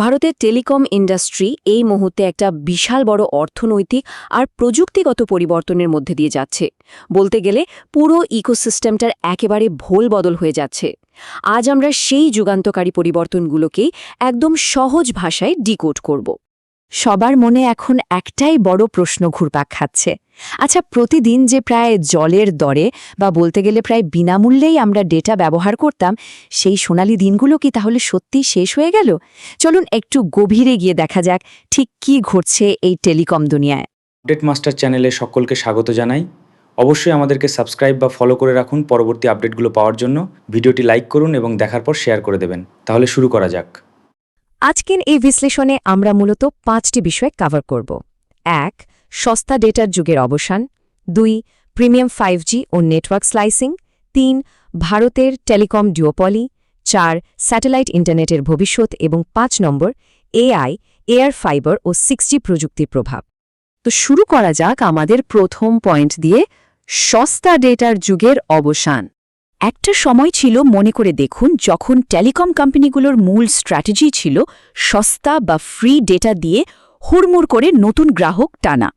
ভারতের telecom industry এই মুহূর্তে একটা বিশাল বড় অর্থনৈতিক আর প্রযুক্তিগত পরিবর্তনের মধ্যে দিয়ে যাচ্ছে। বলতে গেলে পুরো ইকোসিস্টেমটার একেবারে ভোল বদল হয়ে যাচ্ছে। আজ আমরা সেই যুগান্তকারী পরিবর্তনগুলোকেই একদম সহজ ভাষায় ডিকোড করব। সবার মনে এখন একটাই বড় প্রশ্ন ঘুরপাক খাচ্ছে। আচ্ছা, প্রতিদিন যে প্রায় জলের দরে বা বলতে গেলে প্রায় বিনামূল্যেই আমরা ডেটা ব্যবহার করতাম, সেই সোনালি দিনগুলো কি তাহলে সত্যি শেষ হয়ে গেল? চলুন একটু গভীরে গিয়ে দেখা যাক ঠিক কি ঘটছে এই টেলিকম দুনিয়ায়। আপডেট মাস্টার চ্যানেলে সকলকে স্বাগত জানাই। অবশ্যই আমাদেরকে সাবস্ক্রাইব বা ফলো করে রাখুন পরবর্তী আপডেটগুলো পাওয়ার জন্য। ভিডিওটি লাইক করুন এবং দেখার পর শেয়ার করে দেবেন। তাহলে শুরু করা যাক। আজকের এই বিশ্লেষণে আমরা মূলত 5টি বিষয় কভার করব। 1. সস্তা ডেটার যুগের অবসান। 2. প্রিমিয়াম 5G ও নেটওয়ার্ক স্লাইসিং। 3. ভারতের টেলিকম ডুওপলি। 4. স্যাটেলাইট ইন্টারনেটের ভবিষ্যৎ এবং 5 নম্বর এআই, এয়ার ফাইবার ও 6G প্রযুক্তির প্রভাব। তো শুরু করা যাক আমাদের প্রথম পয়েন্ট দিয়ে, সস্তা ডেটার যুগের অবসান। একটা সময় ছিল, মনে করে দেখুন, যখন টেলিকম কোম্পানিগুলোর মূল স্ট্র্যাটেজি ছিল সস্তা বা ফ্রি ডেটা দিয়ে হুড়মুড় করে নতুন গ্রাহক টানা।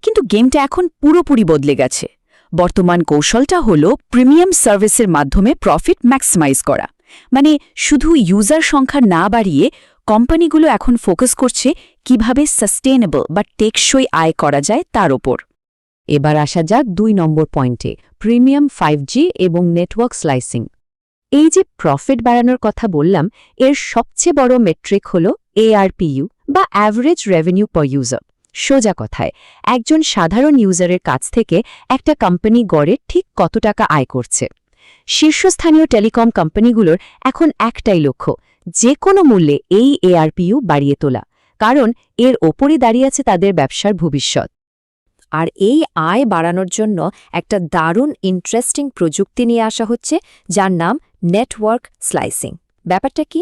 কিন্তু গেমটা এখন পুরোপুরি বদলে গেছে। বর্তমান কৌশলটা হল প্রিমিয়াম সার্ভিসের মাধ্যমে প্রফিট ম্যাক্সিমাইজ করা। মানে শুধু ইউজার সংখ্যা না বাড়িয়ে কোম্পানিগুলো এখন ফোকাস করছে কিভাবে সাস্টেনেবল বা টেকসই আয় করা যায় তার ওপর। এবার আসা যাক 2 নম্বর পয়েন্টে, প্রিমিয়াম 5G এবং নেটওয়ার্ক স্লাইসিং। এই যে প্রফিট বাড়ানোর কথা বললাম, এর সবচেয়ে বড় মেট্রিক হল ARPU বা অ্যাভারেজ রেভিনিউ পার ইউজার। সোজা কথায়, একজন সাধারণ ইউজারের কাছ থেকে একটা কোম্পানি গড়ে ঠিক কত টাকা আয় করছে। শীর্ষস্থানীয় টেলিকম কোম্পানিগুলোর এখন একটাই লক্ষ্য, যে কোনো মূল্যে এই ARPU বাড়িয়ে তোলা, কারণ এর ওপরই দাঁড়িয়ে আছে তাদের ব্যবসার ভবিষ্যৎ। আর এই আয় বাড়ানোর জন্য একটা দারুণ ইন্টারেস্টিং প্রযুক্তি নিয়ে আসা হচ্ছে, যার নাম নেটওয়ার্ক স্লাইসিং। ব্যাপারটা কি?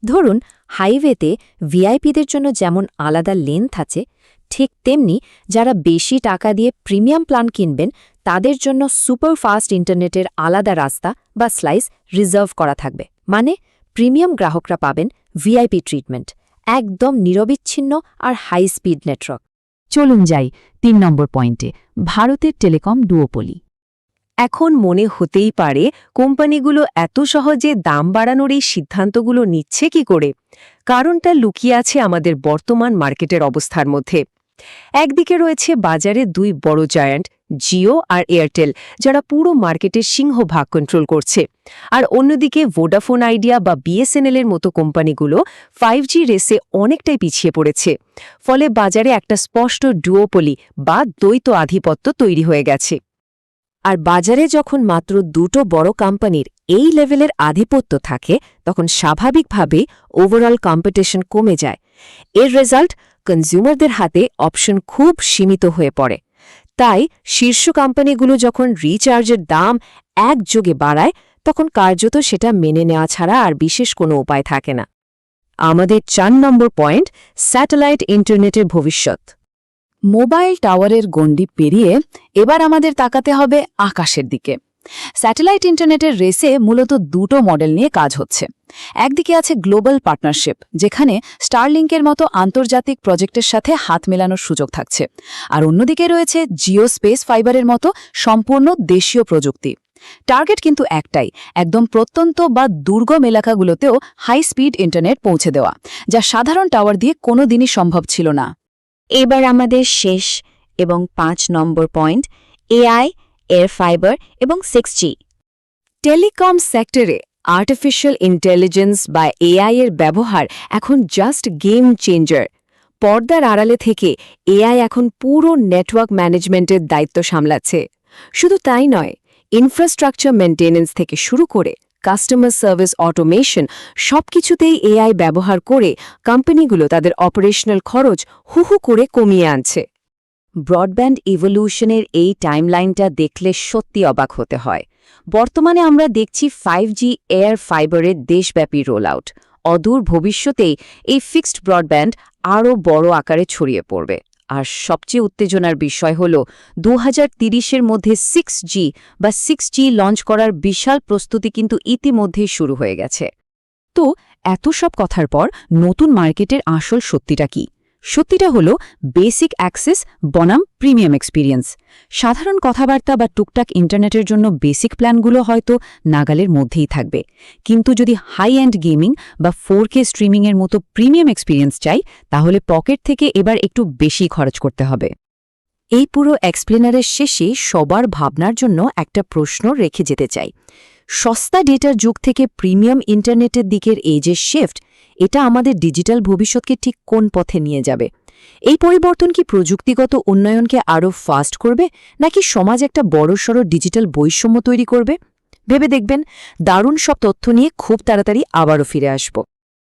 ধরুন, হাইওয়েতে ভিআইপিদের জন্য যেমন আলাদা লেন্থ আছে, ঠিক তেমনি যারা বেশি টাকা দিয়ে প্রিমিয়াম প্ল্যান কিনবেন তাদের জন্য সুপার ফাস্ট ইন্টারনেটের আলাদা রাস্তা বা স্লাইস রিজার্ভ করা থাকবে। মানে প্রিমিয়াম গ্রাহকরা পাবেন ভিআইপি ট্রিটমেন্ট, একদম নিরবিচ্ছিন্ন আর হাই স্পিড নেটওয়ার্ক। চলুন যাই 3 নম্বর পয়েন্টে, ভারতের টেলিকম ডুওপলি। এখন মনে হতেই পারে, কোম্পানিগুলো এত সহজে দাম বাড়ানোর এই সিদ্ধান্তগুলো নিচ্ছে কি করে? কারণটা লুকিয়ে আছে আমাদের বর্তমান মার্কেটের অবস্থার মধ্যে। একদিকে রয়েছে বাজারে 2 বড় জায়ান্ট, জিও আর এয়ারটেল, যারা পুরো মার্কেটের সিংহভাগ কন্ট্রোল করছে। আর অন্যদিকে ভোডাফোন আইডিয়া বা বিএসএনএল এর মতো কোম্পানিগুলো 5G রেসে অনেকটাই পিছিয়ে পড়েছে। ফলে বাজারে একটা স্পষ্ট ডুওপলি বা দ্বৈত আধিপত্য তৈরি হয়ে গেছে। আর বাজারে যখন মাত্র 2টো বড় কোম্পানির এই লেভেলের আধিপত্য থাকে, তখন স্বাভাবিকভাবে ওভারঅল কম্পিটিশন কমে যায়। এর রেজাল্ট, কনজিউমারদের হাতে অপশন খুব সীমিত হয়ে পড়ে। তাই শীর্ষ কোম্পানিগুলো যখন রিচার্জের দাম একযোগে বাড়ায়, তখন কার্যত সেটা মেনে নেওয়া ছাড়া আর বিশেষ কোনো উপায় থাকে না। আমাদের 4 নম্বর পয়েন্ট, স্যাটেলাইট ইন্টারনেটের ভবিষ্যৎ। মোবাইল টাওয়ারের গণ্ডি পেরিয়ে এবার আমাদের তাকাতে হবে আকাশের দিকে। স্যাটেলাইট ইন্টারনেটের রেসে মূলত 2টো মডেল নিয়ে কাজ হচ্ছে। একদিকে আছে গ্লোবাল পার্টনারশিপ, যেখানে স্টারলিংকের মতো আন্তর্জাতিক প্রজেক্টের সাথে হাত মেলানোর সুযোগ থাকছে। আর অন্যদিকে রয়েছে জিও স্পেস ফাইবারের মতো সম্পূর্ণ দেশীয় প্রযুক্তি। টার্গেট কিন্তু একটাই, একদম প্রত্যন্ত বা দুর্গম এলাকাগুলোতেও হাই স্পিড ইন্টারনেট পৌঁছে দেওয়া, যা সাধারণ টাওয়ার দিয়ে কোনোদিনই সম্ভব ছিল না। এবার আমাদের শেষ এবং 5 নম্বর পয়েন্ট, এআই, এয়ার ফাইবার এবং 6G। টেলিকম সেক্টরে আর্টিফিশিয়াল ইন্টেলিজেন্স বা এআই এর ব্যবহার এখন জাস্ট গেম চেঞ্জার। পর্দার আড়ালে থেকে এআই এখন পুরো নেটওয়ার্ক ম্যানেজমেন্টের দায়িত্ব সামলাচ্ছে। শুধু তাই নয়, ইনফ্রাস্ট্রাকচার মেইনটেনেন্স থেকে শুরু করে কাস্টমার সার্ভিস অটোমেশন, সবকিছুতেই এআই ব্যবহার করে কোম্পানিগুলো তাদের অপারেশনাল খরচ হুহু করে কমিয়ে আনছে। ব্রডব্যান্ড ইভলিউশনের এই টাইমলাইনটা দেখলে সত্যি অবাক হতে হয়। বর্তমানে আমরা দেখছি 5G এয়ার ফাইবারের দেশব্যাপী রোল আউট। অদূর ভবিষ্যতেই এই ফিক্সড ব্রডব্যান্ড আরও বড় আকারে ছড়িয়ে পড়বে। আর সবচেয়ে উত্তেজনার বিষয় হল 2030-এর মধ্যে 6G লঞ্চ করার বিশাল প্রস্তুতি কিন্তু ইতিমধ্যেই শুরু হয়ে গেছে। তো এত সব কথার পর নতুন মার্কেটের আসল সত্যিটা কি? সত্যিটা হলো বেসিক অ্যাক্সেস বনাম প্রিমিয়াম এক্সপিরিয়েন্স। সাধারণ কথাবার্তা বা টুকটাক ইন্টারনেটের জন্য বেসিক প্ল্যানগুলো হয়তো নাগালের মধ্যেই থাকবে, কিন্তু যদি হাই এন্ড গেমিং বা 4K স্ট্রিমিংয়ের মতো প্রিমিয়াম এক্সপিরিয়েন্স চাই, তাহলে পকেট থেকে এবার একটু বেশি খরচ করতে হবে। এই পুরো এক্সপ্লেনারের শেষে সবার ভাবনার জন্য একটা প্রশ্ন রেখে যেতে চাই। সস্তা ডেটার যুগ থেকে প্রিমিয়াম ইন্টারনেটের দিকের এই যে শিফট, এটা আমাদের ডিজিটাল ভবিষ্যৎকে ঠিক কোন পথে নিয়ে যাবে? এই পরিবর্তন কি প্রযুক্তিগত উন্নয়নকে আরও ফাস্ট করবে, নাকি সমাজ একটা বড়সড় ডিজিটাল বৈষম্য তৈরি করবে? ভেবে দেখবেন। দারুণ সব তথ্য নিয়ে খুব তাড়াতাড়ি আবারও ফিরে আসব।